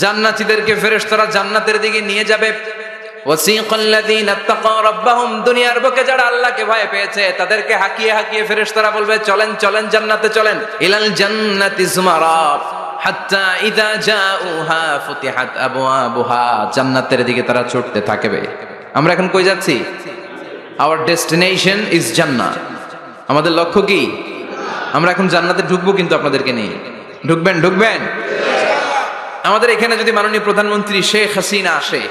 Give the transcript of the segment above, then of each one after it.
জান্নাতীদেরকে ফেরেশতারা জান্নাতের দিকে নিয়ে যাবে। ওয়াসিকাল্লাযীনা তাকাউ রাব্বাহুম, দুনিয়ার বুকে যারা আল্লাহকে ভয় পেয়েছে তাদেরকে হাকিয়ে হাকিয়ে ফেরেশতারা বলবে চলেন চলেন জান্নাতে চলেন। ইলাল জান্নাতি যুমারা হাত্তা ইযা জাউহা ফুতিহাত আবওয়াবুহা, জান্নাতের দিকে তারা ছুটতে থাকবে। আমরা এখন কই যাচ্ছি? আওয়ার ডেস্টিনেশন ইজ জান্নাত। আমাদের লক্ষ্য কি? আমরা এখন জান্নাতে ঢুকবো, কিন্তু আপনাদেরকে নিয়ে ঢুকবেন ঢুকবেন। আমাদের এখানে যদি মাননীয় প্রধানমন্ত্রী শেখ হাসিনা আসে,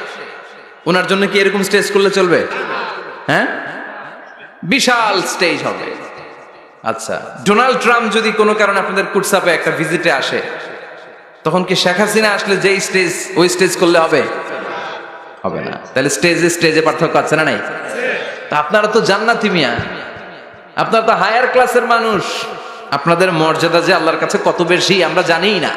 ওনার জন্য কি এরকম স্টেজ করলে চলবে? হ্যাঁ, বিশাল স্টেজ হবে। আচ্ছা, ডোনাল্ড ট্রাম্প যদি কোনো কারণে আপনাদের কুটসাপে একটা ভিজিটে আসে, তখন কি শেখ হাসিনা আসলে যেই স্টেজ ওই স্টেজ করলে হবে? হবে না। তাহলে স্টেজে স্টেজে পার্থক্য আছে না নাই? তা আপনারা তো জান্নাতি মিয়া, আপনারা তো হায়ার ক্লাসের মানুষ, আপনাদের মর্যাদা যে আল্লাহর কাছে কত বেশি আমরা জানিই না।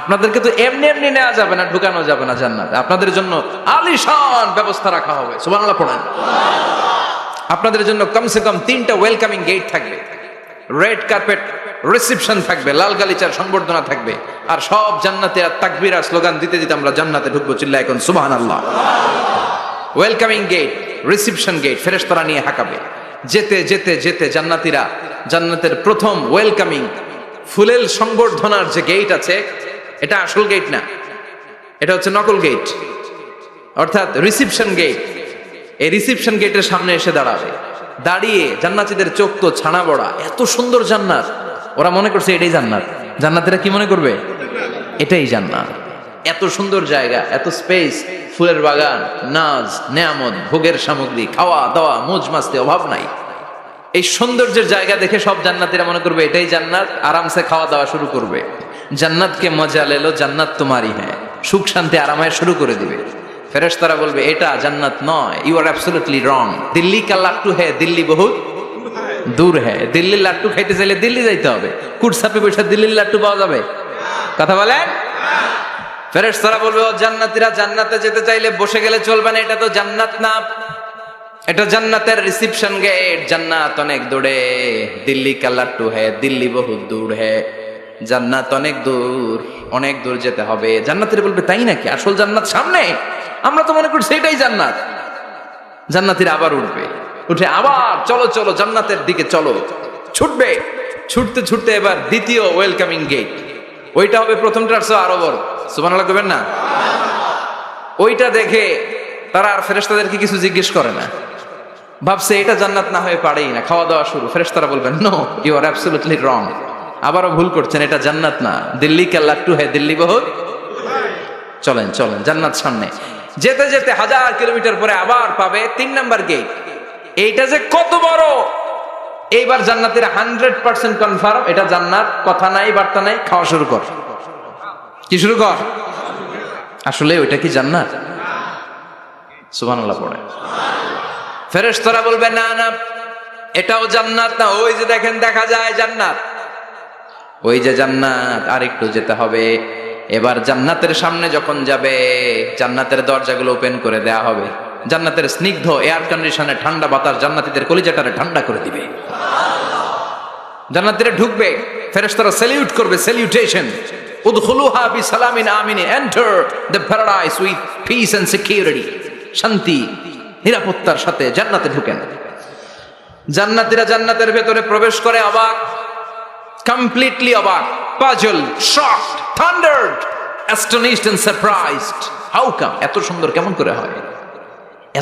আপনাদেরকে তো এমনি এমনি নেওয়া যাবে না, ঢুকানো যাবে না জান্নাতে। আপনাদের জন্য আলিশান ব্যবস্থা রাখা হবে। সুবহানাল্লাহ পড়েন। আপনাদের জন্য কমসে কম 3টা ওয়েলকামিং গেট থাকবে, রেড কার্পেট রিসেপশন থাকবে, লাল গালিচার সংবর্ধনা থাকবে, আর সব জান্নাতীরা তাকবীর আর স্লোগান দিতে দিতে আমরা জান্নাতে ঢুকবো। চিল্লায় এখন সুবহানাল্লাহ। ওয়েলকামিং গেট, রিসেপশন গেট ফেরেশতারা নিয়ে হাঁকাবে। যেতে যেতে যেতে জান্নাতীরা জান্নাতের প্রথম ওয়েলকামিং ফুলেল সংবর্ধনার যে গেট আছে, এটা আসল গেট না, এটা হচ্ছে নকল গেট, অর্থাৎ রিসেপশন গেট। এই রিসেপশন গেটের সামনে এসে দাঁড়াবে। দাঁড়িয়ে জান্নাতীদের চোখ তো ছানা বড়া, এত সুন্দর জান্নাত, ওরা মনে করছে এটাই জান্নাত। জান্নাতীরা কি মনে করবে? এটাই জান্নাত। এত সুন্দর জায়গা, এত স্পেস, ফুলের বাগান, নাজ নেয়ামত, ভোগের সামগ্রী, খাওয়া দাওয়া, মৌজ মাস্তি অভাব নাই। এই সৌন্দর্যের জায়গা দেখে সব জান্নাতীরা মনে করবে এটাই জান্নাত, আরামসে খাওয়া দাওয়া শুরু করবে। জান্নাতকে মজা লেলো, জান্নাত তোমারই হ্যাঁ, সুখ শান্তি আরামায় শুরু করে দিবে। ফেরেশতারা বলবে এটা জান্নাত নয়, you are absolutely wrong. Delhi কা লাট্টু হ্যাঁ, দিল্লি বহুত দূর হ্যাঁ। দিল্লির লাট্টু খাইতে চাইলে দিল্লি যাইতে হবে। কুটসাপে বসে দিল্লির লাট্টু পাওয়া যাবে? কথা বলেন। ফেরেশতারা বলবে ও জান্নাতীরা, জান্নাতে যেতে চাইলে বসে গেলে চলবে না, এটা তো জান্নাত না, এটা জান্নাতের রিসেপশন গেট। জান্নাত অনেক দূরে, দিল্লি কা লাট্টু হ্যাঁ, দিল্লি বহুত দূর হ্যাঁ, জান্নাত অনেক দূর, অনেক দূর যেতে হবে। জান্নাতীরা বলবে তাই নাকি? আসল জান্নাত সামনে, আমরা তো মনে করি সেটাই জান্নাত। জান্নাতীরা আবার উঠবে, উঠে আবার চলো চলো জান্নাতের দিকে চলো, ছুটবে। ছুটতে ছুটতে এবার দ্বিতীয় ওয়েলকামিং গেট, ওইটা হবে প্রথমটার চেয়ে আরো বড়। সুবহানাল্লাহ কইবেন না? ওইটা দেখে তারা আর ফেরেশতাদেরকে কিছু জিজ্ঞেস করে না, ভাবছে এটা জান্নাত না হয়ে পারেই না। খাওয়া দাওয়া শুরু। ফেরেশতারা বলবেন no, you are absolutely wrong, আবারও ভুল করছেন, এটা জান্নাত না, দিল্লি কা লাট্টু হ্যাঁ, দিল্লি বহুত। চলেন চলেন জান্নাত সামনে। যেতে যেতে 1000 কিলোমিটার পরে আবার পাবে 3 নাম্বার গেট। এইটা যে কত বড়, এইবার জান্নাতীরা 100% কনফার্ম এটা জান্নাত, কথা নাই বার্তা নাই, খাওয়া শুরু কর। কি শুরু কর? আসলে ওইটা কি জান্নাত? সুবহানাল্লাহ পড়ে। ফেরেশতারা বলবে না না, এটাও জান্নাত না, ওই যে দেখেন দেখা যায় জান্নাত, ওই যে জান্নাত, আর একটু যেতে হবে। এবার জান্নাতের সামনে যখন যাবে, জান্নাতের দরজাগুলো ওপেন করে দেয়া হবে। জান্নাতের স্নিগ্ধ এয়ার কন্ডিশনে ঠান্ডা বাতাস জান্নাতীদের কলিজাটারে ঠান্ডা করে দিবে। জান্নাতীরা ঢুকবে, ফেরেশতারা স্যালিউট করবে, স্যালিউটেশন। উদখুলুহা বিসালামিন আমিন, enter the paradise with peace and security. শান্তি নিরাপত্তার সাথে জান্নাতে ঢুকেন। জান্নাতীরা জান্নাতের ভেতরে প্রবেশ করে অবাক, কমপ্লিটলি অবাক, puzzle, shocked, thundered, astonished and surprised. How come? এত সুন্দর কেমন করে হয়?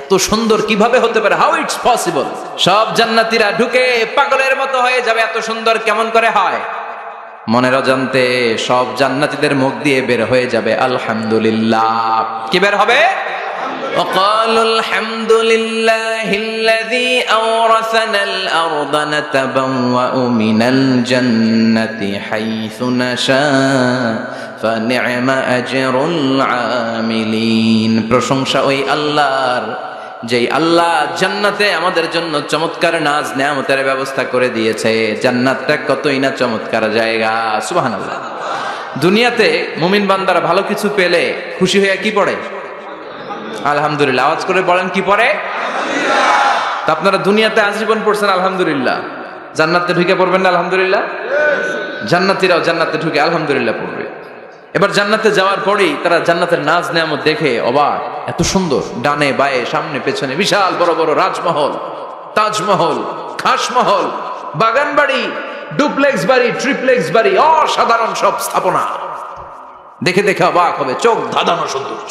এত সুন্দর কিভাবে হতে পারে? How it's possible? সব জান্নাতীরা ঢুকে পাগলের মতো হয়ে যাবে, এত সুন্দর কেমন করে হয়? মনের অজান্তে সব জান্নাতীদের মুখ দিয়ে বের হয়ে যাবে আলহামদুলিল্লাহ। কি বের হবে? وقالوا الحمد لله الذي أورثنا الأرض نتبوأ من الجنة حيث نشاء فنعم أجر العاملين। প্রশংসা ওই আল্লাহর, যেই আল্লাহ জান্নাতে আমাদের জন্য চমৎকার নাজ নেয়ামতের ব্যবস্থা করে দিয়েছে। জান্নাতটা কতই না চমৎকার জায়গা। সুবহানাল্লাহ। দুনিয়াতে মুমিন বান্দারা ভালো কিছু পেলে খুশি হয়ে কি পড়ে? আলহামদুলিল্লাহ। আওয়াজ করে বলেন কি পড়ে? তা আপনারা দুনিয়াতে আজীবন পড়ছেন আলহামদুলিল্লাহ, জান্নাতে ঢুকে পড়বেন না আলহামদুলিল্লাহ? জান্নাতীরাও জান্নাতে ঢুকে আলহামদুলিল্লাহ পড়বে। এবার জান্নাতে যাওয়ার পরেই তারা জান্নাতের নাজ নেয়ামত দেখে অবাক, এত সুন্দর, ডানে বায়ে সামনে পেছনে বিশাল বড় বড় রাজমহল, তাজমহল, খাসমহল, বাগান বাড়ি, ডুপ্লেক্স বাড়ি, ট্রিপ্লেক্স বাড়ি, অসাধারণ সব স্থাপনা দেখে দেখে অবাক হবে। চোখ ধাঁধানো সৌন্দর্য,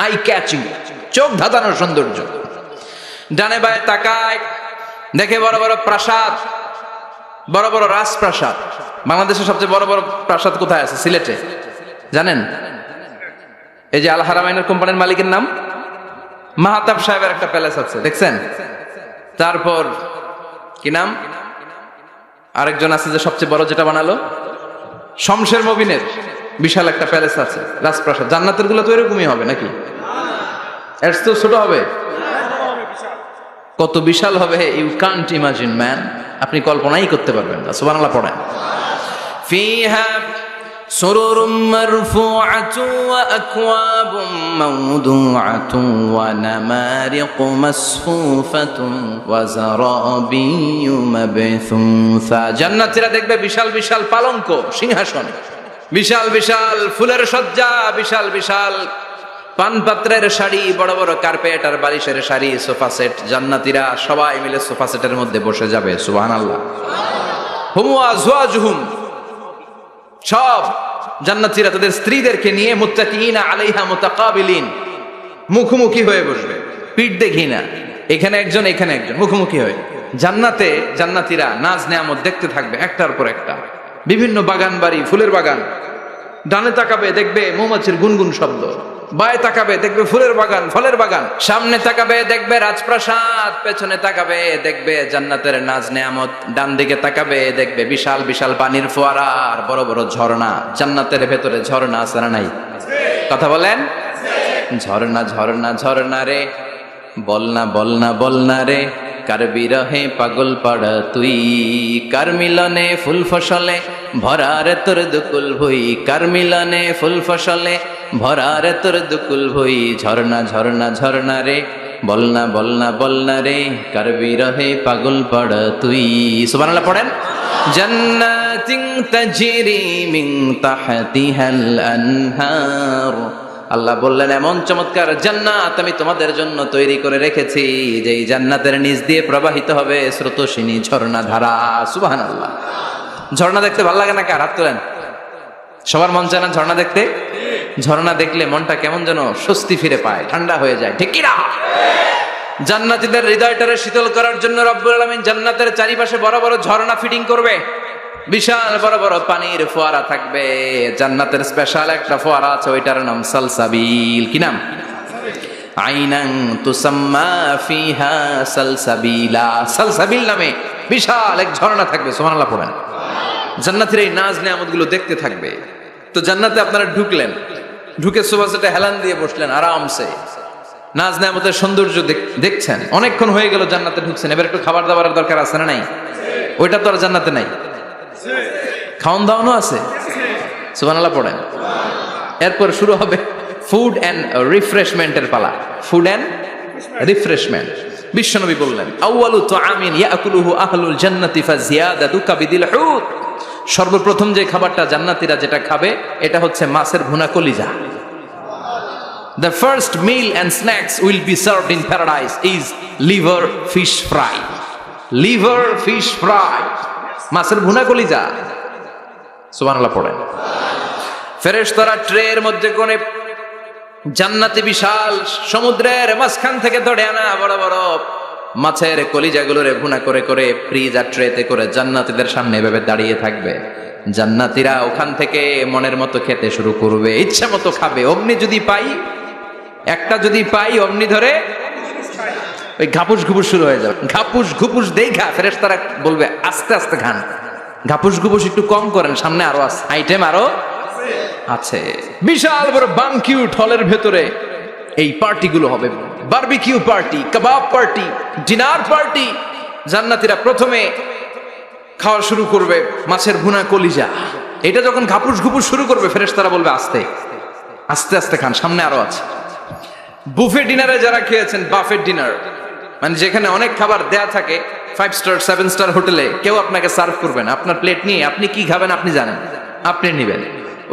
আই ক্যাচিং, চোখ ধাঁধানো সৌন্দর্য। ডানে বায়ে তাকায়, দেখে বড় বড় প্রাসাদ, বড় বড় রাজপ্রাসাদ। বাংলাদেশের সবচেয়ে বড় বড় প্রাসাদ কোথায় আছে? সিলেটে, জানেন? এই যে আল হারামাইনের কোম্পানির মালিকের নাম মাহতাব সাহেবের একটা প্যালেস আছে, দেখছেন? তারপর কি নাম আরেকজন আছে যে সবচেয়ে বড় যেটা বানালো, শমশের মবিনের বিশাল একটা প্যালেস আছে, রাজপ্রাসাদ। জান্নাতের গুলো তো এরকমই হবে নাকি? এর তো ছোট হবে? কত বিশাল হবে, ইউ কান্ট ইমাজিন ম্যান, আপনি কল্পনাই করতে পারবেন না। সুবহানাল্লাহ পড়েন। ফিহা সুরুরুম মারফুআতুন ওয়া আকওয়াবুম মাওদুআতুন ওয়া নামারিকু মাসফুফাতুন ওয়া যারাবিয়্যু মাবথুসা। জান্নাতীরা দেখবে বিশাল বিশাল পালঙ্ক, সিংহাসন, বিশাল বিশাল ফুলের সজ্জা, বিশাল বিশাল পানপাত্রের শাড়ি, বড় বড় কার্পেট আর বালিশের শাড়ি, সোফা সেট। জান্নাতীরা সবাই মিলে সোফা সেটের মধ্যে বসে যাবে। সুবহানাল্লাহ। হুম ওয়া আজওয়াজুহুম, সব জান্নাতীরা তাদের স্ত্রীদেরকে নিয়ে মুত্তাকিনা আলাইহা মুতাকাবিলিন, মুখোমুখি হয়ে বসবে, পিঠ দেখি না, এখানে একজন এখানে একজন, মুখোমুখি হয়ে। জান্নাতে জান্নাতীরা নাজ নেয়ামত দেখতে থাকবে একটার পর একটা, বিভিন্ন বাগান বাড়ি, ফুলের বাগান। ডানে তাকাবে দেখবে মৌমাছির গুনগুন শব্দ, বায়ে তাকাবে দেখবে ফুলের বাগান, ফলের বাগান, সামনে তাকাবে দেখবে রাজপ্রাসাদ, পেছনে তাকাবে দেখবে জান্নাতের নাজ নেয়ামত, ডান দিকে তাকাবে দেখবে বিশাল বিশাল পানির ফোয়ারা আর বড় বড় ঝর্ণা। জান্নাতের ভেতরে ঝর্ণা আছে না নাই? কথা বলেন। ঝর্ণা ঝর্ণা ঝর্ণা রে, বলনা বলনা বলনা রে, কার বিরহে পাগল পাড়া তুই, কার মিলনে ফুল ফসলে ভরারে তোর দুকুল ভুই, কার মিলনে ফুল ফসলে ভরারে তোর দুকুল ভুই। ঝর্ণা ঝর্ণা ঝর্ণা রে, বলনা বলনা বলনা রে, কার বিরহে পাগল পাড়া তুই। সুবহানাল্লাহ পড়েন। জান্নাতিন তাজরি মিন তাহতিহাল আনহার, আল্লাহ বললেন এমন চমৎকার জান্নাত আমি তোমাদের জন্য তৈরি করে রেখেছি, যে এই জান্নাতের নিচ দিয়ে প্রবাহিত হবে স্রোতস্বিনী ঝর্ণা ধারা। সুবহানাল্লাহ। ঝর্ণা দেখতে ভালো লাগে না? কার হাত তোলেন। সবার মন চায় না ঝর্ণা দেখতে? ঝর্ণা দেখলে মনটা কেমন যেন স্বস্তি ফিরে পায়, ঠান্ডা হয়ে যায়, ঠিক কি না? জান্নাতীদের হৃদয়টারে শীতল করার জন্য রব্বুল আলামিন জান্নাতের চারিপাশে বড় বড় ঝর্ণা ফিটিং করবে, বিশাল বড় বড় পানির ফোয়ারা থাকবে। জান্নাতের স্পেশাল একটা ফোয়ারা আছে, ওইটার নাম সালসাবিল। কি নাম? আইনান তুসাম্মা ফিহা সালসাবিলা। সালসাবিল নামে বিশাল এক ঝর্ণা থাকবে। সুবহানাল্লাহ পড়েন। জান্নাতের এই নাজ নেয়ামতগুলো দেখতে থাকবে। তো জান্নাতে আপনারা ঢুকলেন, ঢুকে সোফা সেটে হেলান দিয়ে বসলেন আরামসে, নাজ নেয়ামতের সৌন্দর্য দেখছেন। অনেকক্ষণ হয়ে গেল জান্নাতে ঢুকছেন, এবার একটু খাবার দাবারের দরকার আছে না নাই? ওইটা তো আর জান্নাতে নাই। খাওয়ান দাওয়ানো আছে। সুবহানাল্লাহ পড়েন। এরপর শুরু হবে ফুড এন্ড রিফ্রেশমেন্টের পালা। Food and refreshment. বিশ্বনবী বললেন আউয়ালু তুআমিন ইয়াকুলুহু আহলুল জান্নাতি ফাজিয়াদাতু কাবিদিল হুত, সর্বপ্রথম যে খাবারটা জান্নাতীরা যেটা খাবে এটা হচ্ছে মাছের ভুনা কলিজা। The first meal and snacks will be served in paradise is liver fish fry. Liver fish fry, মাছের ভুনা কলিজা। সুবহানাল্লাহ পড়েন। ফেরেশতারা ট্রের মধ্যে করে জান্নাতি বিশাল সমুদ্রের মাঝখান থেকে ধরে আনা বড় বড় মাছের কলিজাগুলোরে ভুনা করে করে ফ্রিজ আর ট্রেতে করে জান্নাতীদের সামনে এভাবে দাঁড়িয়ে থাকবে। জান্নাতীরা ওখান থেকে মনের মতো খেতে শুরু করবে, ইচ্ছা মতো খাবে। অমনি যদি পাই, একটা যদি পাই অমনি ধরে ওই ঘাপুস ঘুপুস শুরু হয়ে যাবে। ঘাপুস ঘুপুস দেখা ফেরেশতারা বলবে আস্তে আস্তে খান, ঘাপুস ঘুপুস একটু কম করেন, সামনে আরো আছে, আইটেম আরো আছে। বিশাল বড় বানকিউট হলের ভেতরে এই পার্টিগুলো হবে, বারবিকিউ পার্টি, কাবাব পার্টি, ডিনার পার্টি। জান্নাতীরা প্রথমে খাওয়া শুরু করবে মাছের ভুনা কলিজা। এটা যখন ঘাপুস ঘুপুস শুরু করবে ফেরেশতারা বলবে আস্তে আস্তে আস্তে খান, সামনে আরো আছে। বুফে ডিনারে যারা খেয়েছেন, বাফেট ডিনার মানে যেখানে অনেক খাবার দেয়া থাকে, 5 স্টার 7 স্টার হোটেলে কেউ আপনাকে সার্ভ করবেন, আপনার প্লেট নিয়ে আপনি কি খাবেন আপনি জানেন, আপনি নেবেন।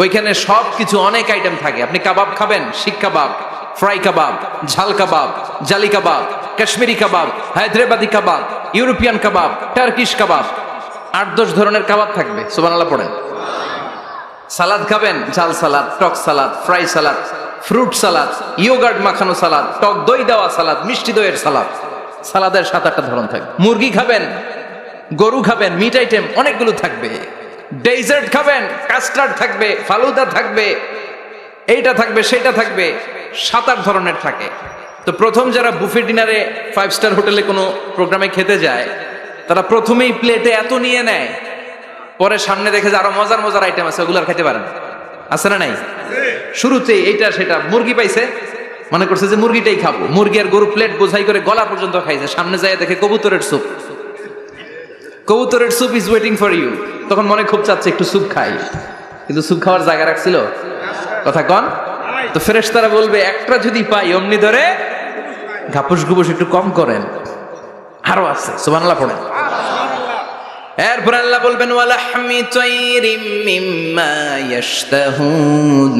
ওইখানে সবকিছু অনেক আইটেম থাকে। আপনি কাবাব খাবেন, শিক কাবাব, ফ্রাই কাবাব, ঝাল কাবাব, জালি কাবাব, কাশ্মীরি কাবাব, হায়দ্রাবাদি কাবাব, ইউরোপিয়ান কাবাব, টার্কিশ কাবাব, 8-10 ধরনের কাবাব থাকবে। সুবহানাল্লাহ পড়েন। সালাদ খাবেন, ঝাল সালাদ, টক salad, fry salad, fruit salad, yoghurt মাখানো সালাদ, টক দই দেওয়া সালাদ, মিষ্টি দইয়ের সালাদ। সালাদের 7-8টা ধরন থাকবে। মুরগি খাবেন, গরু খাবেন, মিট আইটেম অনেকগুলো থাকবে। ডেজার্ট খাবেন, কাস্টার্ড থাকবে, ফালুদা থাকবে, এইটা থাকবে, সেটা থাকবে, 7-8 ধরনের থাকে। তো প্রথম যারা বুফে ডিনারে 5 স্টার হোটেলে কোনো প্রোগ্রামে খেতে যায়, তারা প্রথমেই প্লেটে এত নিয়ে নেয়, পরে সামনে দেখে যে আরো মজার মজার আইটেম আছে, ওগুলো আর খেতে পারেন। আছে না নাই? শুরুতেই এইটা সেটা মুরগি পাইছে, মনে করছে যে মুরগিটাই খাবো। মুরগি আর গরু প্লেট বোঝাই করে গলা পর্যন্ত খাইছে। সামনে যায় দেখে কবুতরের স্যুপ। কবুতরের soup is waiting for you. তখন মনে খুব চাচ্ছে একটু স্যুপ খাই, কিন্তু স্যুপ খাওয়ার জায়গা রাখছিল? কথা কন। তো ফেরেশতারা বলবে একটা যদি পাই অমনি ধরে ঘাপুস ঘুপুস একটু কম করেন, আরো আছে। সুবহানাল্লাহ পড়েন। এরপর আল্লাহ বলবেন ওয়ালাহমি তাইরিম মিম্মা ইয়াশতাহুন,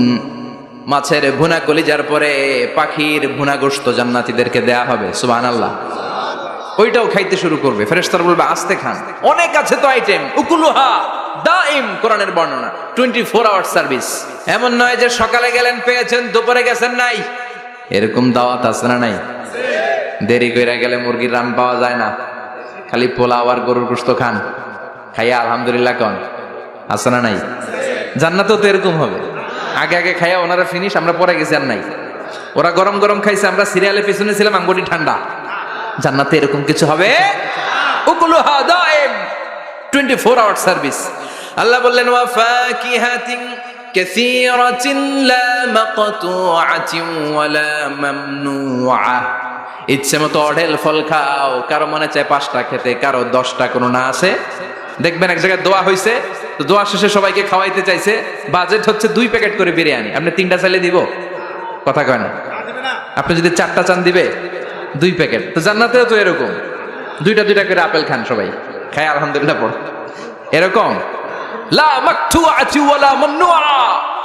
মাছের ভুনা কলিজার পরে পাখির ভুনা গোশত জান্নাতীদেরকে দেয়া হবে। সুবহানাল্লাহ। ওইটাও খাইতে শুরু করবে। ফেরেশতারা বলবে আস্তে খান, অনেক আছে তো আইটেম। উকুলুহা দাইম, কোরআনের বর্ণনা, 24 আওয়ার সার্ভিস। এমন নয় যে সকালে গেলেন পেয়েছেন, দুপুরে গেছেন নাই। এরকম দাওয়াত আছে না নাই? দেরি কইরা গেলে মুরগির রান পাওয়া যায় না, খালি পোলাও আর গরুর গোশত খান, খাইয়া আলহামদুলিল্লাহ কন। আছে না নাই? জান্নাতেও তো এরকম হবে। আগে আগে খাইয়া ওনারা ফিনিশ, আমরা পরে গেছি আর নাই। ওরা গরম গরম খাইছে, আমরা সিরিয়ালে পিছনে ছিলাম, আঙ্গুটি ঠান্ডা। জান্নাতে এরকম কিছু হবে। উকুলুহা দাইম, 24 আওয়ার সার্ভিস। আল্লাহ বললেন ওয়া ফাকিহাতিন কাসীরাতিন লা মাকতুআতিন ওয়া লা মামনুআ, ইচ্ছে মতো অঢেল ফল খাও। কারো মনে চায় 5টা খেতে, কারো 10টা, কোনো না আছে। দেখবেন এক জায়গায় দোয়া হইছে, তো দোয়া শেষে সবাইকে খাওয়াইতে চাইছে, বাজেট হচ্ছে 2 প্যাকেট করে বিরিয়ানি। আপনি 3টা চাইলে দিব? কথা কয় না। আপনি যদি 4টা চান দিবে 2 প্যাকেট। তো জান্নাতেও তো এরকম, 2টা করে আপেল খান সবাই, খায় আলহামদুলিল্লাহ পড়। এরকম লা মাকতুআতি ওয়া লা মামনুআ,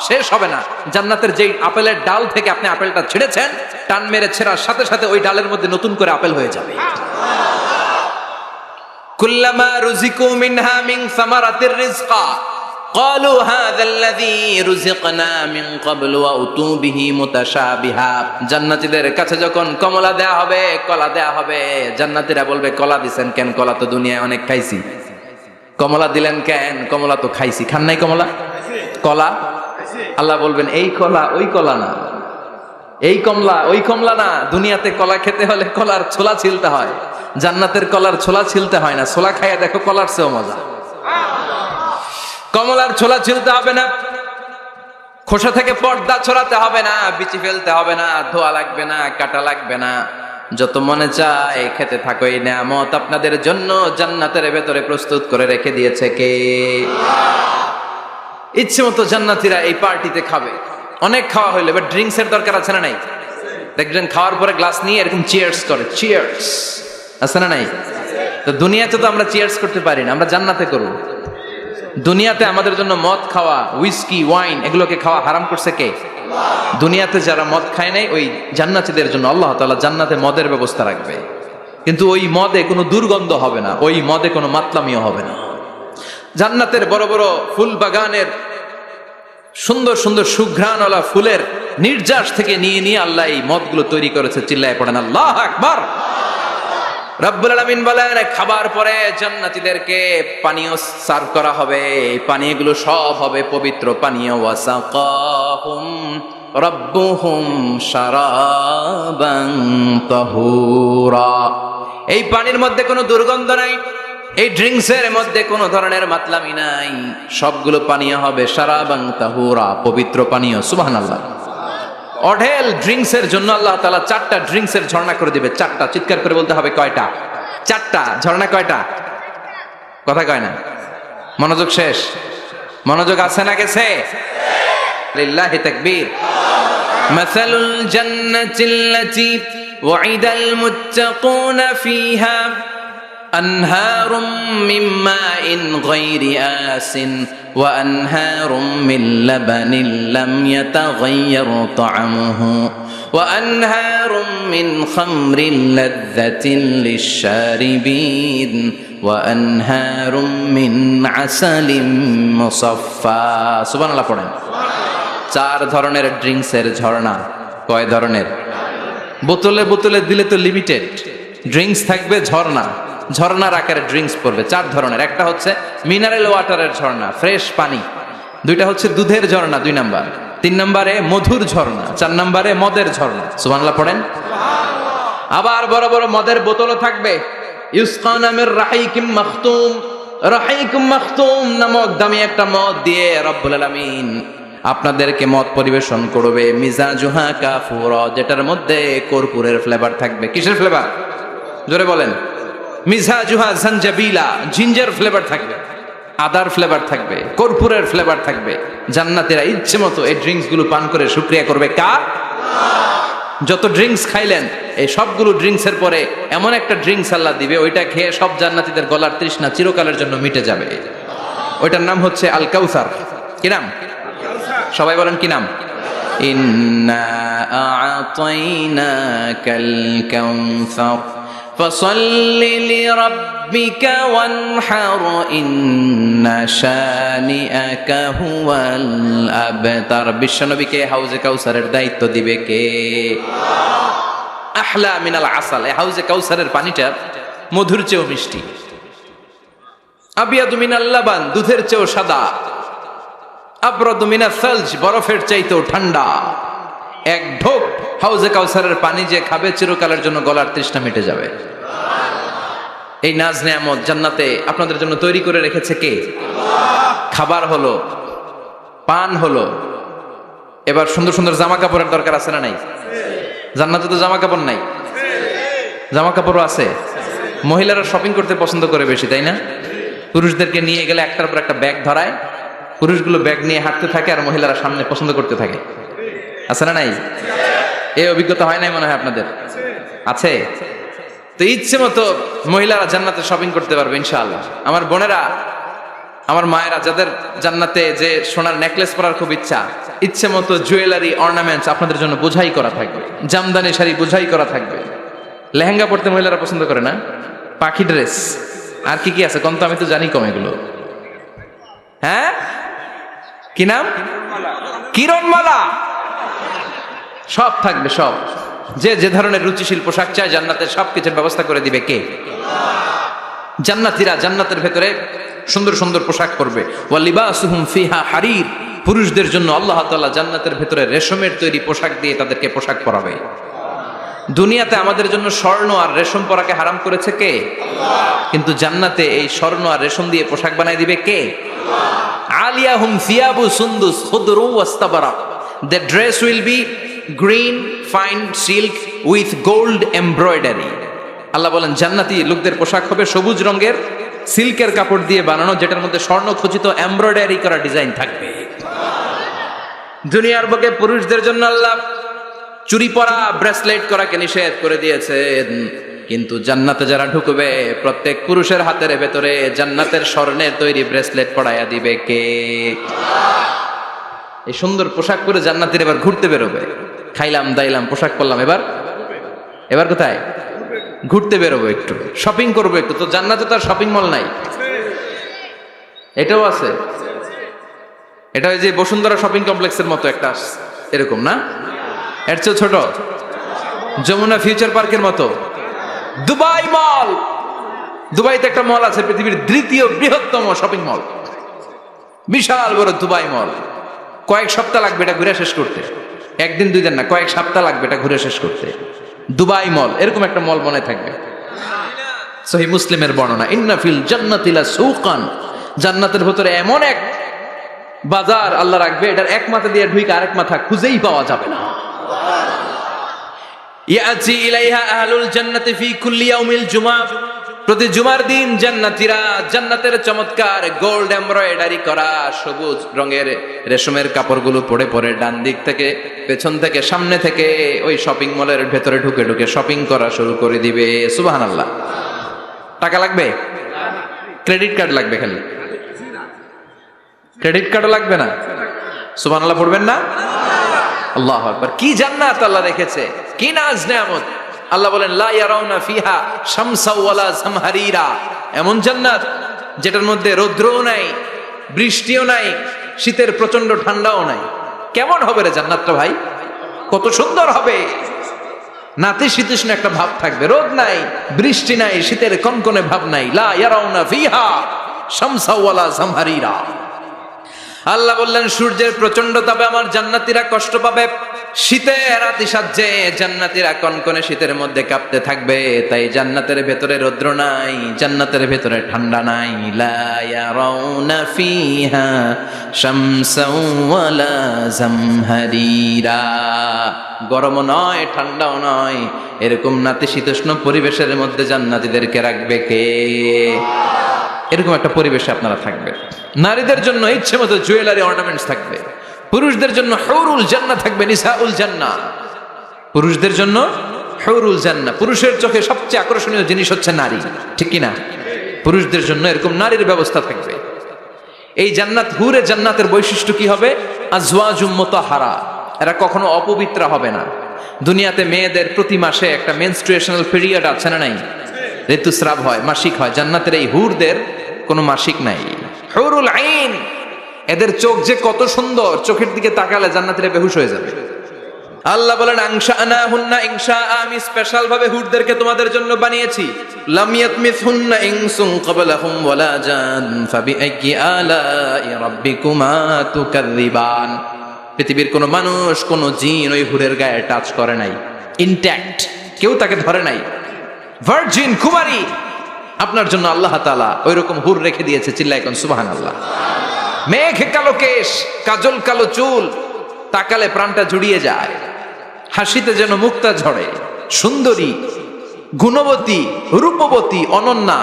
শেষ হবে না। জান্নাতের যেই আপেলের ডাল থেকে আপনি আপেলটা ছিঁড়েছেন, টান মেরে ছেঁড়ার সাথে সাথে ওই ডালের মধ্যে নতুন করে আপেল হয়ে যাবে। কুল্লামা রুজিকু মিনহা মিন সামারাতির রিজকা ক্বালু হাযাল্লাযী রুজিকনা মিন ক্বাবলু ওয়া উতু বিহি মুতাশাবিহা। জান্নাতীদের কাছে যখন কমলা দেয়া হবে, কলা দেয়া হবে, জান্নাতীরা বলবে কলা দিবেন কেন? কলা তো দুনিয়ায় অনেক খাইছি। কমলা দিলেন কেন? কমলা তো খাইছি। খান নাই কমলা? কলা? আল্লাহ বলবেন এই কলা ওই কলা না, এই কমলা ওই কমলা না। দুনিয়াতে কলা খেতে হলে কলার ছোলা ছিলতে হয়, জান্নাতের কলার ছোলা ছিলতে হয় না। ছোলা খাইয়া দেখো, কলার চেয়েও মজা। কমলার ছোলা ছিলতে হবে না, খোসা থেকে পর্দা ছড়াতে হবে না, বিচি ফেলতে হবে না, ধোয়া লাগবে না, কাটা লাগবে না। যত মনে চায় খেতে থাকো। এই নিয়ামত আপনাদের জন্য জান্নাতের ভেতরে প্রস্তুত করে রেখে দিয়েছে কে? ইচ্ছে মতো জান্নাতীরা এই পার্টিতে খাবে। অনেক খাওয়া হইলো, এবার ড্রিঙ্কস এর দরকার আছে না নাই? দেখবেন খাওয়ার পরে গ্লাস নিয়ে এরকম চিয়ার্স করে, চিয়ার্স। আছে না নাই? তো দুনিয়াতে তো আমরা চিয়ার্স করতে পারি না, আমরা জান্নাতে করব। দুনিয়াতে আমাদের জন্য মদ খাওয়া, হুইস্কি, ওয়াইন, এগুলোকে খাওয়া হারাম করছে কে? দুনিয়াতে যারা মদ খায় নাই, ওই জান্নাতীদের জন্য আল্লাহ তাআলা জান্নাতে মদের ব্যবস্থা রাখবে। কিন্তু ওই মদে কোনো দুর্গন্ধ হবে না, ওই মদে কোনো মাতলামিও হবে না। জান্নাতের বড় বড় ফুল বাগানের সুন্দর সুন্দর সুঘ্রাণওয়ালা ফুলের নির্যাস থেকে নিয়ে নিয়ে আল্লাহ এই মদগুলো তৈরি করেছে। চিল্লায় পড়েন আল্লাহু আকবার। রব্বুল আলামিন বলেন খাবার পরে জান্নাতীদেরকে পানীয় সার্ভ করা হবে। এই পানীয়গুলো সব হবে পবিত্র পানীয়। ওয়াসাকাহুম রাব্বুহুম শারাবান তাহুরা। এই পানির মধ্যে কোনো দুর্গন্ধ নাই, এই ড্রিঙ্কসের মধ্যে কোনো ধরনের মাতলামি নাই। সবগুলো পানীয় হবে শারাবান তাহুরা, পবিত্র পানীয়। সুবহানাল্লাহ। অঢেল ড্রিঙ্কসের জন্য আল্লাহ তাআলা 4টা ড্রিঙ্কসের ঝর্ণা করে দিবে। 4টা, চিৎকার করে বলতে হবে কয়টা? 4টা। ঝর্ণা কয়টা? কথা কয় না। মনোযোগ শেষ। মনোযোগ আছে না গেছে? লিল্লাহি তাকবীর। মাসালুল জান্নাতিল্লাতী ওয়াইদাল মুত্তাকুনা ফীহা আনহারুম মিন মাইন গায়রি আসিন ওয়া আনহারুম মিন লাবানিন লাম ইয়াতাগায়্যার তা'আমুহু ওয়া আনহারুম মিন খামরিন লাযযাতিন লিশ-শারিবিন ওয়া আনহারুম মিন আসালিন মুসাফফা। সুবহানাল্লাহ পড়েন। 4 ধরনের ড্রিঙ্কসের ঝর্ণা। কয় ধরনের? বোতলে বোতলে দিলে তো লিমিটেড, ড্রিঙ্কস থাকবে ঝর্ণা, ঝর্ণার আকারে ড্রিঙ্কস পড়বে। 4 ধরনের। একটা হচ্ছে মিনারেল ওয়াটারের ঝর্ণা, ফ্রেশ পানি। 2টা হচ্ছে দুধের ঝর্ণা 2 নাম্বার। 3 নম্বরে মধুর ঝর্ণা। 4 নম্বরে মদের ঝর্ণা। সুবহানাল্লাহ পড়েন। আবার বড় বড় মদের বোতলও থাকবে। ইউসকানা মির রাহিকিম মাখতুম, রাহিকুম মাখতুম নামক দামি একটা মদ দিয়ে রব্বুল আলামিন আপনাদেরকে মদ পরিবেশন করবে। মিজাজুহা কাফুরা, যেটার মধ্যে কর্পূরের ফ্লেভার থাকবে। কিসের ফ্লেভার? জোরে বলেন। মিজাজুহা জানজাবিলা, জিঞ্জার ফ্লেভার থাকবে, আদার ফ্লেভার থাকবে, কর্পূরের ফ্লেভার থাকবে। জান্নাতীরা ইচ্ছে মতো এই ড্রিঙ্কস গুলো পান করে শুকরিয়া করবে কার? যত ড্রিঙ্কস খাইলেন এই সবগুলো ড্রিঙ্কসের পরে এমন একটা ড্রিঙ্কস আল্লাহ দিবে, ওইটা খেয়ে সব জান্নাতীদের গলার তৃষ্ণা চিরকালের জন্য মিটে যাবে। ওইটার নাম হচ্ছে আল কাউসার। কি নাম? সবাই বলেন কি নাম? ইন্না আ'তাইনাকাল কাউসার ফাসাল্লি লিরাব্বিকা ওয়ানহার ইন্না শানিআকা হুয়াল আবতার। বিশ্বনবীকে হাউজে কাউসারের দায়িত্ব দিবে কে? আহলা মিনাল আসাল। এই হাউজে কাউসারের পানিটা মধুর চেয়েও মিষ্টি। আবিয়াদু মিনাল লাবান, দুধের চেয়েও সাদা। আবরাদু মিনাস সালজ, বরফের চাইতেও ঠান্ডা। এক ঢোক হাউজে কাউসারের পানি যে খাবে চিরকালের জন্য গলার তৃষ্ণা মিটে যাবে। এই নাজ নেয়ামত জান্নাতে আপনাদের জন্য তৈরি করে রেখেছে কে? খাবার হলো, পান হলো, এবার সুন্দর সুন্দর জামা কাপড়ের দরকার আছে না নাই? জান্নাতে তো জামা কাপড় নাই, জামা কাপড়ও আছে। মহিলারা শপিং করতে পছন্দ করে বেশি, তাই না? পুরুষদেরকে নিয়ে গেলে একটার পর একটা ব্যাগ ধরায়, পুরুষগুলো ব্যাগ নিয়ে হাঁটতে থাকে আর মহিলারা সামনে পছন্দ করতে থাকে। আছে না নাই? এই অভিজ্ঞতা হয় নাই মনে হয় আপনাদের? আছে। তো ইচ্ছে মতো মহিলারা জান্নাতে শপিং করতে পারবে ইনশাআল্লাহ। আমার বোনেরা, আমার মায়েরা, যাদের জান্নাতে যে সোনার নেকলেস পরার খুব ইচ্ছা, ইচ্ছে মতো জুয়েলারি অর্নামেন্টস আপনাদের জন্য বোঝাই করা থাকবে। জামদানি শাড়ি বোঝাই করা থাকবে। লেহেঙ্গা পরতে মহিলারা পছন্দ করে না? পাখি ড্রেস, আর কি কি আছে কম? তো আমি তো জানি কম এগুলো। হ্যাঁ, কি নাম? কিরণমালা। সব থাকবে, সব। যে যে ধরনের রুচিশীল পোশাক চায় জান্নাতের সবকিছুর ব্যবস্থা করে দিবে কে? জান্নাতীরা জান্নাতের ভেতরে সুন্দর সুন্দর পোশাক পরবে। ওয়া লিবাসুহুম ফিহা হারির, পুরুষদের জন্য আল্লাহ তাআলা জান্নাতের ভেতরে রেশমের তৈরি পোশাক দিয়ে তাদেরকে পোশাক পরাবে। দুনিয়াতে আমাদের জন্য স্বর্ণ আর রেশম পরাকে হারাম করেছে কে? কিন্তু জান্নাতে এই স্বর্ণ আর রেশম দিয়ে পোশাক বানাই দিবে কে? আলিয়াহুম সিয়াবু সুন্দুস খুদরু ওয়াস্তাবারাক, the dress will be green fine silk with gold embroidery। আল্লাহ বলেন জান্নাতি লোকদের পোশাক হবে সবুজ রঙের সিল্কের কাপড় দিয়ে বানানো, যেটার মধ্যে স্বর্ণ খচিত এমব্রয়ডারি করা ডিজাইন থাকবে। দুনিয়ার বুকে পুরুষদের জন্য আল্লাহ চুরি পরা, ব্রেসলেট করাকে নিষেধ করে দিয়েছেন, কিন্তু জান্নাতে যারা ঢুকবে প্রত্যেক পুরুষের হাতের ভেতরে জান্নাতের স্বর্ণের তৈরি ব্রেসলেট পরাইয়া দিবে কে? এই সুন্দর পোশাক পরে জান্নাতের এবার ঘুরতে বেরোবে। খাইলাম দাইলাম পোশাক পরলাম, এবার এবার কোথায়? ঘুরতে বেরোবো, একটু শপিং করবো একটু। তো জান্নাতে তো আর শপিং মল নাই, এটাও আছে। এটা ওই যে বসুন্ধরা শপিং কমপ্লেক্সের মতো একটা এরকম না, এর চেয়ে ছোট, যমুনা ফিউচার পার্কের মতো। দুবাই মল, দুবাইতে একটা মল আছে, পৃথিবীর 3য় বৃহত্তম শপিং মল, বিশাল বড় দুবাই মল। কয়েক সপ্তাহ লাগবে এটা ঘুরে শেষ করতে, একদিন 2 দিন না, কয়েক সপ্তাহ লাগবে এটা ঘুরে শেষ করতে। দুবাই মল, এরকম একটা মল মনে থাকবে। সহিহ মুসলিমের বর্ণনা, ইন্না ফিল জান্নাতি লা সুকান, জান্নাতের ভিতরে এমন এক বাজার আল্লাহ রাখবে, এটার এক মাথা দিয়ে ঢুকে আরেক মাথা খুঁজেই পাওয়া যাবে না। ইয়াতি ইলাইহা আহলুল জান্নাতি ফি কুল্লি ইয়াউমিল জুমআ, প্রতি জুমার দিন জান্নাতীরা জান্নাতের চমৎকার গোল্ড এমব্রয়ডারি করা সবুজ রঙের রেশমের কাপড়গুলো পরে পরে ডান দিক থেকে, পেছন থেকে, সামনে থেকে ওই শপিং মলের ভেতরে ঢুকে ঢুকে শপিং করা শুরু করে দিবে। সুবহানাল্লাহ। টাকা লাগবে? ক্রেডিট কার্ড লাগবে, খালি ক্রেডিট কার্ডও লাগবে না? সুবহানাল্লাহ পড়বেন না? আল্লাহু আকবার। কি জান্নাত আল্লাহ রেখেছে, কি নাজ নেয়ামত। আল্লাহ বলেন লা ইয়ারাউনা ফিহা শামসা ওয়ালা জামহারিরা, এমন জান্নাত যেটার মধ্যে রৌদ্রও নাই, বৃষ্টিও নাই, শীতের প্রচন্ড ঠান্ডাও নাই। কেমন হবে রে জান্নাতটা ভাই, কত সুন্দর হবে। নাতিশীতোষ্ণ একটা ভাব থাকবে, রোদ নাই, বৃষ্টি নাই, শীতের কনকনে ভাব নাই। লা ইয়ারাউনা ফিহা শামসা ওয়ালা জামহারিরা। আল্লাহ বললেন সূর্যের প্রচন্ড তাপে আমার জান্নাতীরা কষ্ট পাবে, শীতে রাতি সাজ্জে জান্নাতীরা কনকনে শীতের মধ্যে কাঁপতে থাকবে। তাই জান্নাতের ভেতরে রৌদ্র নাই, জান্নাতের ভেতরে ঠান্ডা নাই। লা ইয়ারাউনা ফিহা শামসা ওয়ালা জামহারিরা, গরমও নয় ঠান্ডাও নয়, এরকম নাতিশীতোষ্ণ পরিবেশের মধ্যে জান্নাতীদেরকে রাখবে কে? এরকম একটা পরিবেশে আপনারা থাকবেন। নারীদের জন্য ইচ্ছে মতো জুয়েলারি অর্নামেন্টস থাকবে, পুরুষদের জন্য হুরুল জান্নাহ থাকবে, নিসাউল জান্নাহ। পুরুষদের জন্য হুরুল জান্নাহ। পুরুষের চোখে সবচেয়ে আকর্ষণীয় জিনিস হচ্ছে নারী, ঠিক কি না? পুরুষদের জন্য এরকম নারীর ব্যবস্থা থাকবে। এই জান্নাত, হুরে জান্নাতের বৈশিষ্ট্য কি হবে? আজওয়াজুম মুতাহহারা, এরা কখনো অপবিত্র হবে না। দুনিয়াতে মেয়েদের প্রতি মাসে একটা মেনস্ট্রুয়েশনাল পিরিয়ড আছে না নাই? ঋতুস্রাব হয়, মাসিক হয়। জান্নাতের এই হুরদের কোনো মাসিক নাই। হুরুল আইন, এদের চোখ যে কত সুন্দর, চোখের দিকে তাকালে জান্নাতীরা বেহুশ হয়ে যাবে। আল্লাহ বলেন আনশাআনাহুন্না ইনশা, আমি স্পেশাল ভাবে হুরদেরকে তোমাদের জন্য বানিয়েছি। লাম ইয়াতমিসহুন্না ইনসুন ক্বাবলাহুম ওয়ালা জান ফাবিআইয়ি আলাই রাব্বিকুমা তুকাযযিবান। পৃথিবীর কোনো মানুষ, কোনো জিন ওই হুরের গায়ে টাচ করে নাই, ইনট্যাক্ট, কেউ তাকে ধরে নাই। ভার্জিন কুমারী, আপনার জন্য আল্লাহ তাআলা ওইরকম হুর রেখে দিয়েছে। চিল্লায় কোন সুবহানাল্লাহ। মেঘ কালো কেশ, কাজল কালো চুল, তাকালে প্রাণটা জুড়িয়ে যায়, হাসিতে যেন মুক্তা ঝরে। সুন্দরী, গুণবতী, রূপবতী, অনন্যা,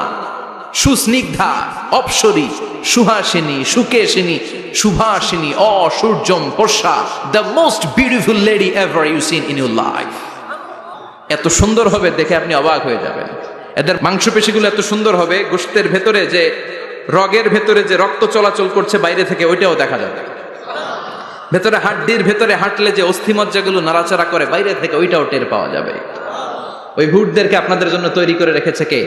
সুস্নিগ্ধা, অপ্সরী, সুহাসিনী, সুকেশিনী, সুভাষিনী, অসূর্যম পোষা, the most beautiful lady ever you seen in your life. এত সুন্দর হবে, দেখে আপনি অবাক হয়ে যাবেন। এদের মাংসপেশিগুলো এত সুন্দর হবে, গোশতের ভেতরে যে রগের ভেতরে যে রক্ত চলাচল করছে বাইরে থেকে, ওইটাও দেখা যাবে। ভেতরে হাড্ডির ভেতরে হাঁটলে যে অস্থিমজ্জাগুলো নাড়াচাড়া করে বাইরে থেকে, ওইটাও টের পাওয়া যাবে। ওই হুরদেরকে আপনাদের জন্য তৈরি করে রেখেছে কে?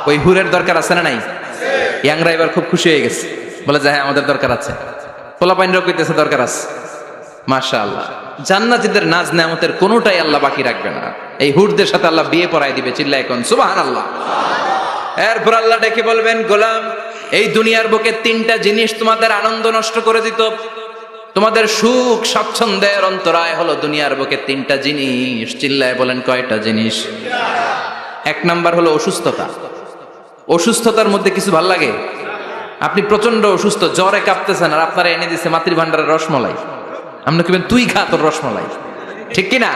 ওই হুরের দরকার আছে না নাই? ইয়াংরা এবার খুব খুশি হয়ে গেছে, বলে যে হ্যাঁ আমাদের দরকার আছে। পোলাপাইনরাও কইতেছে দরকার আছে। মাশাআল্লাহ, জান্নাতীদের নাজ নেয়ামতের কোনোটাই আল্লাহ বাকি রাখবে না। এই হুরদের সাথে আল্লাহ বিয়ে পড়ায় দিবে। চিল্লায় কোন সুবহানাল্লাহ। এরপর আল্লাহ ডেকে বলবেন, গোলাম, এই দুনিয়ার বুকে তিনটা জিনিস তোমাদের আনন্দ নষ্ট করে দিত, তোমাদের সুখ স্বাচ্ছন্দ্যের অন্তরায় হলো দুনিয়ার বুকে তিনটা জিনিস। চিল্লায় বলেন কয়টা জিনিস? এক নাম্বার হলো অসুস্থতা। অসুস্থতার মধ্যে কিছু ভাল লাগে? আপনি প্রচন্ড অসুস্থ, জ্বরে কাঁপতেছেন, আর আপনারা এনে দিচ্ছে মাতৃভান্ডারের রসমলাই। আপনি কিবেন তুই খা তোর রসমলাই, ঠিক কিনা?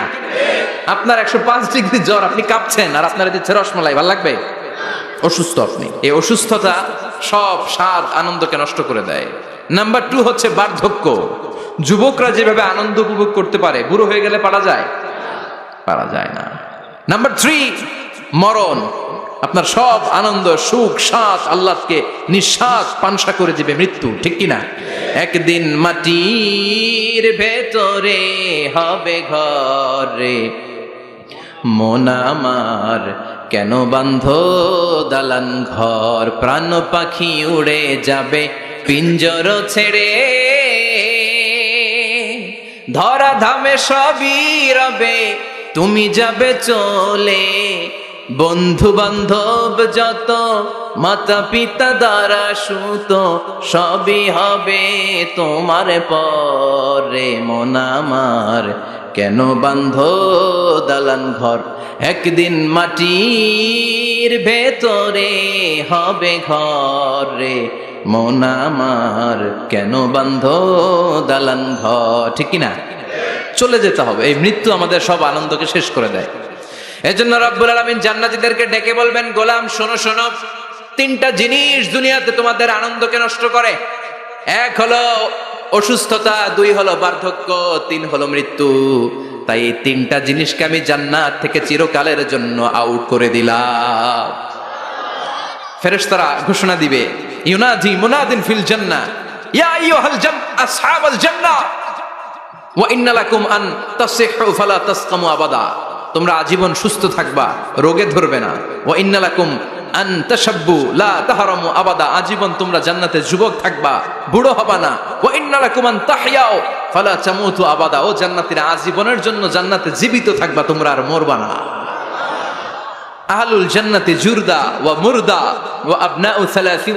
আপনার 105 ডিগ্রি জ্বর, আপনি কাঁপছেন, আর আপনারা দিচ্ছে রসমলাই, ভাল লাগবে? অসুস্থ আপনি। এই অসুস্থতা সব স্বাদ আনন্দকে নষ্ট করে দেয়। নাম্বার 2 হচ্ছে বার্ধক্য। যুবকরা যেভাবে আনন্দ উপভোগ করতে পারে, বুড়ো হয়ে গেলে পারা যায়? পারা যায় না। নাম্বার 3 মরণ। আপনার সব আনন্দ, সুখ, স্বাদ আল্লাহকে নিঃশ্বাস পানসা করে দিবে মৃত্যু, ঠিক কিনা? একদিন মাটির ভেতরে হবে ঘরে, মন আমার কেন বান্ধ দালান ঘর, প্রাণ পাখি উড়ে যাবে পিঞ্জর ছেড়ে, ধরা ধামে সবই রবে তুমি যাবে চলে, বন্ধু বান্ধব যত মাতা পিতা দ্বারা সুত সবই হবে তোমার পরে, মন আমার কেন বান্ধ দালান ঘর, একদিন মাটির ভেতরে হবে ঘরে, মন আমার কেন বান্ধ দালান ঘর, ঠিক কিনা? চলে যেতে হবে। এই মৃত্যু আমাদের সব আনন্দকে শেষ করে দেয়। এজন্য রব্বুল আলামিন জান্নাতীদেরকে ডেকে বলবেন, গোলাম শোনো শোনো, তিনটা জিনিস দুনিয়াতে তোমাদের আনন্দকে নষ্ট করে। এক হলো অসুস্থতা, 2 হলো বার্ধক্য, 3 হলো মৃত্যু। তাই এই তিনটা জিনিসকে আমি জান্নাত থেকে চিরকালের জন্য আউট করে দিলাম। ফেরেশতারা ঘোষণা দিবে, ইউনাদি মুনাদিন ফিল জান্নাহ ইয়া আইয়ুহাল আসহাবাল জান্নাহ ওয়া ইন্না লাকুম আন তাসিহু ফালা তাসকামু আবাদা। তোমরা আজীবন সুস্থ থাকবা, রোগে ধরবে না। ওয়া ইন্না লাকুম আন তাশাব্বু লা তাহরামু আবাদা। আজীবন তোমরা জান্নাতে যুবক থাকবা, বুড়ো হবা না। ওয়া ইন্না লাকুম আন তাহইয়াও ফালা তামুতু আবাদা। ও জান্নাতীরা, আজীবনের জন্য জান্নাতে জীবিত থাকবা, তোমরা আর মরবা না। আহলুল জান্নাতি জুরদা ওয়া মুরদা ওয়া আবনাউ 30